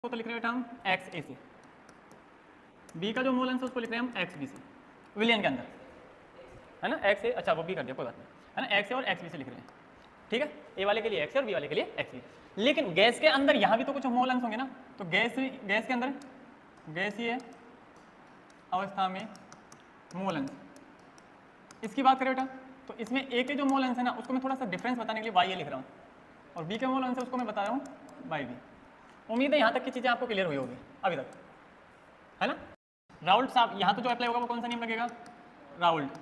तो लिख रहे हैं हम एक्स ए सी, बी का जो मोल आंसर उसको लिख रहे हैं हम एक्स बी सी, विलियन के अंदर है ना, एक्स ए, अच्छा वो भी कर दिया कोई बात नहीं, है ना, एक्स ए और एक्स बी से लिख रहे हैं, ठीक है, ए वाले के लिए एक्स और बी वाले के लिए एक्स बी। लेकिन गैस के अंदर यहाँ भी तो कुछ मोल अंश होंगे ना, तो गैस के अंदर गैसीय अवस्था में मोल अंश, इसकी बात करें बेटा तो इसमें ए के जो मोल अंश है ना उसको मैं थोड़ा सा डिफरेंस बताने के लिए वाई ए लिख रहा हूँ, और बी के मोल अंश है उसको मैं बता रहा हूँ वाई बी। उम्मीद है यहाँ तक की चीज़ें आपको क्लियर हुई होगी अभी तक, है ना। राउल्ट साहब यहाँ तो जो अप्लाई होगा वो कौन सा नियम लगेगा, राउल्ट,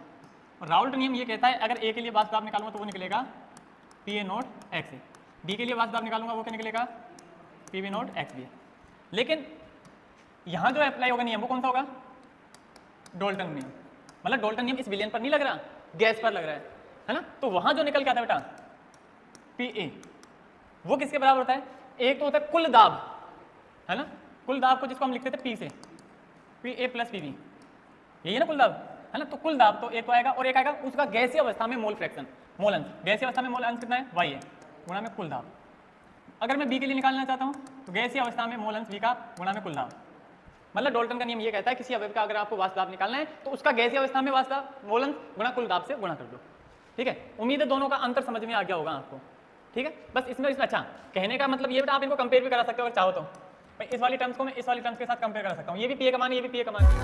और राउल्ट नियम ये कहता है अगर ए के लिए वास्तव आप निकालूंगा तो वो निकलेगा P A not X A, B के लिए वास्तव आप निकालूंगा वो क्या निकलेगा P B not X B. लेकिन यहाँ जो अप्लाई होगा नियम वो कौन सा होगा, डोल्टन नियम, मतलब डोल्टन नियम इस विलियन पर नहीं लग रहा, गैस पर लग रहा है ना। तो वहाँ जो निकल के आता है बेटा पी ए, वो किसके बराबर होता है, एक तो होता है कुल दाब, है ना, कुल दाब को जिसको हम लिखते थे पी से, P A plus P B, यही है ना कुल दाब, है ना। तो कुल दाब तो एक तो आएगा और एक आएगा उसका गैसीय अवस्था में मोल फ्रैक्शन, मोल अंश, गैसीय अवस्था में मोल अंश कितना है वाई है, गुणा में कुल दाब। अगर मैं बी के लिए निकालना चाहता हूँ तो गैसीय अवस्था में मोल अंश बी का गुणा में कुल दाब, मतलब डोल्टन का नियम ये कहता है किसी अवयव का अगर आपको वास्तव दाब निकालना है तो उसका गैसीय अवस्था में वास्तव मोल अंश गुणा कुल दाब से गुणा कर दो, ठीक है। उम्मीद है दोनों का अंतर समझ में आ गया होगा आपको, ठीक है। बस इसमें अच्छा कहने का मतलब ये बेटा आप इनको कंपेयर भी करा सकते हो अगर चाहो तो, भाई इस वाली टर्म्स को मैं इस वाली टर्म्स के साथ कंपेयर करा सकता हूँ, ये भी पी ए का मान है, ये भी पी ए का मान है।